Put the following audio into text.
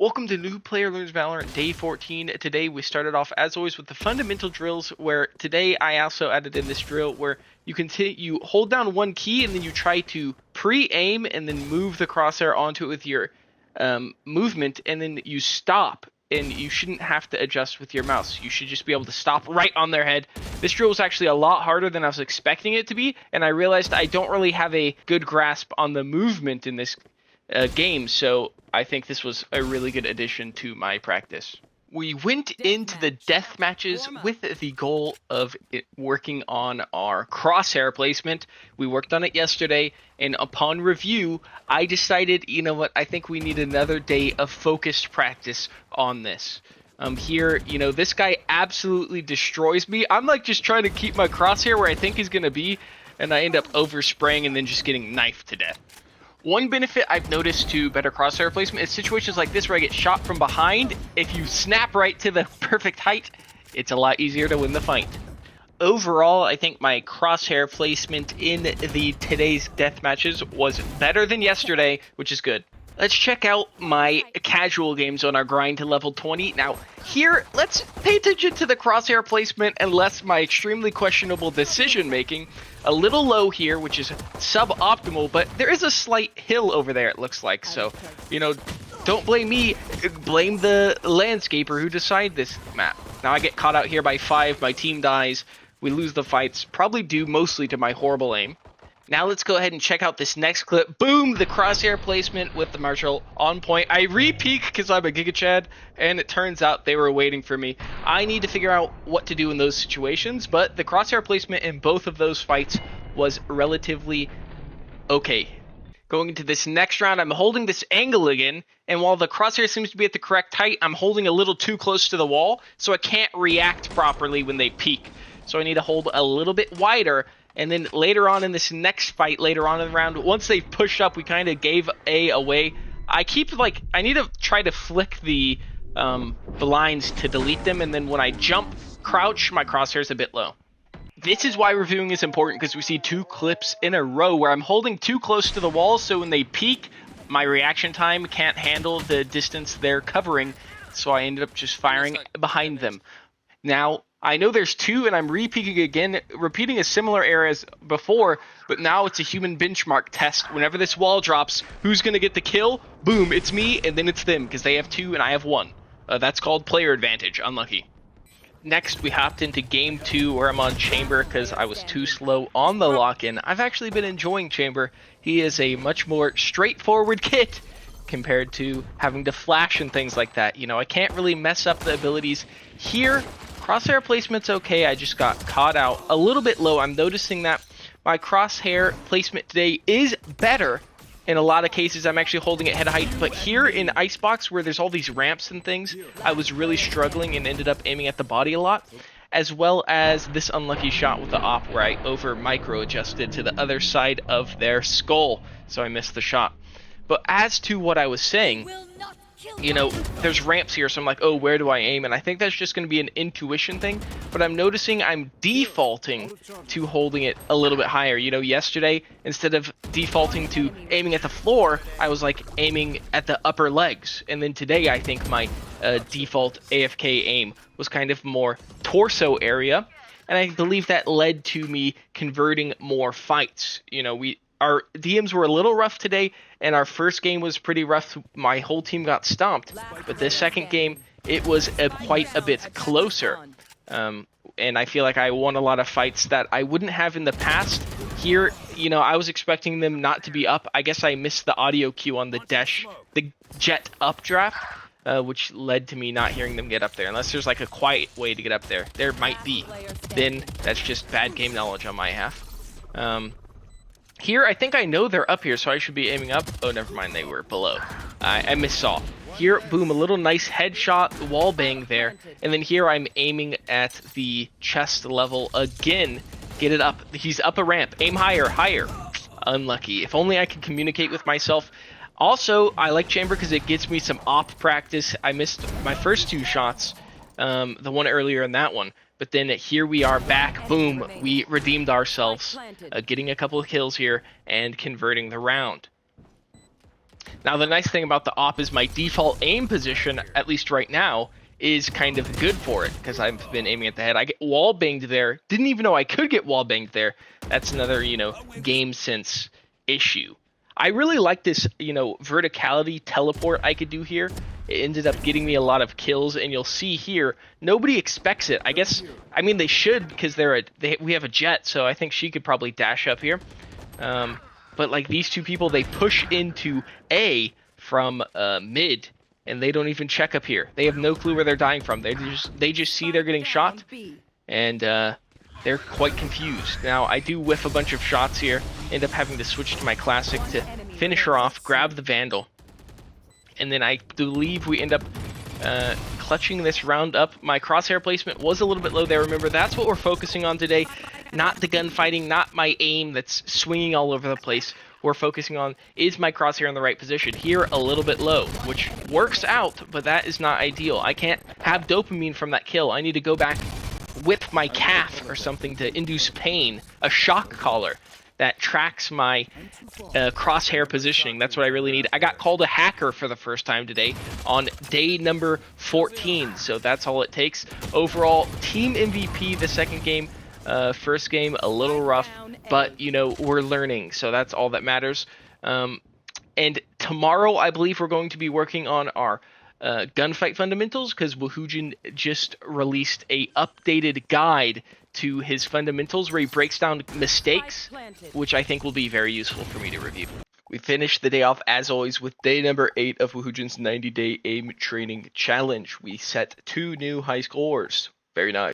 Welcome to New Player Learns Valorant Day 14. Today we started off as always with the fundamental drills, where today I also added in this drill where you hold down one key and then you try to pre-aim and then move the crosshair onto it with your movement, and then you stop, and you shouldn't have to adjust with your mouse. You should just be able to stop right on their head. This drill was actually a lot harder than I was expecting it to be, and I realized I don't really have a good grasp on the movement in this game, so I think this was a really good addition to my practice. We went into the death matches with the goal of working on our crosshair placement. We worked on it yesterday, and upon review, I decided, you know what, I think we need another day of focused practice on this. Here, you know, this guy absolutely destroys me. I'm like just trying to keep my crosshair where I think he's gonna be, and I end up overspraying and then just getting knifed to death. One benefit I've noticed to better crosshair placement is situations like this where I get shot from behind. If you snap right to the perfect height, it's a lot easier to win the fight. Overall, I think my crosshair placement in today's death matches was better than yesterday, which is good. Let's check out my casual games on our grind to level 20. Now, here, let's pay attention to the crosshair placement and less my extremely questionable decision making. A little low here, which is suboptimal, but there is a slight hill over there, it looks like. So, you know, don't blame me, blame the landscaper who decided this map. Now I get caught out here by 5, my team dies, we lose the fights, probably due mostly to my horrible aim. Now let's go ahead and check out this next clip. Boom! The crosshair placement with the Marshall on point. I re-peek because I'm a Giga Chad, and it turns out they were waiting for me. I need to figure out what to do in those situations, but the crosshair placement in both of those fights was relatively okay. Going into this next round, I'm holding this angle again, and while the crosshair seems to be at the correct height, I'm holding a little too close to the wall, so I can't react properly when they peek. So I need to hold a little bit wider. And then later on in this next fight, later on in the round, once they've pushed up, we kind of gave A away. I need to try to flick the lines to delete them, and then when I jump, crouch, my crosshair's a bit low. This is why reviewing is important, because we see 2 clips in a row where I'm holding too close to the wall, so when they peek, my reaction time can't handle the distance they're covering, so I ended up just firing behind them. Now, I know there's 2, and I'm re-peeking again, repeating a similar error as before, but now it's a human benchmark test. Whenever this wall drops, who's going to get the kill? Boom, it's me, and then it's them, because they have 2 and I have 1. That's called player advantage. Unlucky. Next, we hopped into game 2, where I'm on Chamber, because I was too slow on the lock-in. I've actually been enjoying Chamber. He is a much more straightforward kit compared to having to flash and things like that. You know, I can't really mess up the abilities here. Crosshair placement's okay, I just got caught out a little bit low. I'm noticing that my crosshair placement today is better. In a lot of cases, I'm actually holding it head height, but here in Icebox, where there's all these ramps and things, I was really struggling and ended up aiming at the body a lot, as well as this unlucky shot with the op where I over micro adjusted to the other side of their skull, so I missed the shot. But as to what I was saying, you know, there's ramps here, so I'm like, oh, where do I aim? And I think that's just going to be an intuition thing, but I'm noticing I'm defaulting to holding it a little bit higher. You know, yesterday, instead of defaulting to aiming at the floor, I was like aiming at the upper legs. And then today, I think my default AFK aim was kind of more torso area, and I believe that led to me converting more fights. You know, our DMs were a little rough today, and our first game was pretty rough. My whole team got stomped, but this second game, it was quite a bit closer. And I feel like I won a lot of fights that I wouldn't have in the past. Here, you know, I was expecting them not to be up. I guess I missed the audio cue on the jet updraft, which led to me not hearing them get up there. Unless there's like a quiet way to get up there. There might be. Then that's just bad game knowledge on my half. Here, I think I know they're up here, so I should be aiming up. Oh, never mind, they were below. I missaw. Here, boom, a little nice headshot, wall bang there. And then here, I'm aiming at the chest level again. Get it up. He's up a ramp. Aim higher, higher. Unlucky. If only I could communicate with myself. Also, I like Chamber because it gets me some op practice. I missed my first 2 shots, the one earlier and that one. But then here we are back, boom, we redeemed ourselves, getting a couple of kills here and converting the round. Now, the nice thing about the op is my default aim position, at least right now, is kind of good for it, because I've been aiming at the head. I get wall banged there. Didn't even know I could get wall banged there. That's another, game sense issue. I really like this, verticality teleport I could do here. It ended up getting me a lot of kills, and you'll see here, nobody expects it. I mean, they should, because we have a jet, so I think she could probably dash up here. But like these two people, they push into A from mid, and they don't even check up here. They have no clue where they're dying from. They just see they're getting shot, and they're quite confused. Now, I do whiff a bunch of shots here, end up having to switch to my classic to finish her off, grab the Vandal, and then I believe we end up clutching this round up. My crosshair placement was a little bit low there. Remember, that's what we're focusing on today, not the gunfighting, not my aim that's swinging all over the place. We're focusing on, is my crosshair in the right position? Here, a little bit low, which works out, but that is not ideal. I can't have dopamine from that kill. I need to go back, whip my calf or something to induce pain, a shock collar that tracks my crosshair positioning. That's what I really need. I got called a hacker for the first time today on day number 14, so that's all it takes. Overall, team MVP the second game. First game, a little rough, but, we're learning, so that's all that matters. And tomorrow, I believe we're going to be working on our gunfight fundamentals, because Woohoojin just released a updated guide to his fundamentals where he breaks down mistakes, which I think will be very useful for me to review. We finished the day off, as always, with day number 8 of Woohoojin's 90-day aim training challenge. We set 2 new high scores. Very nice.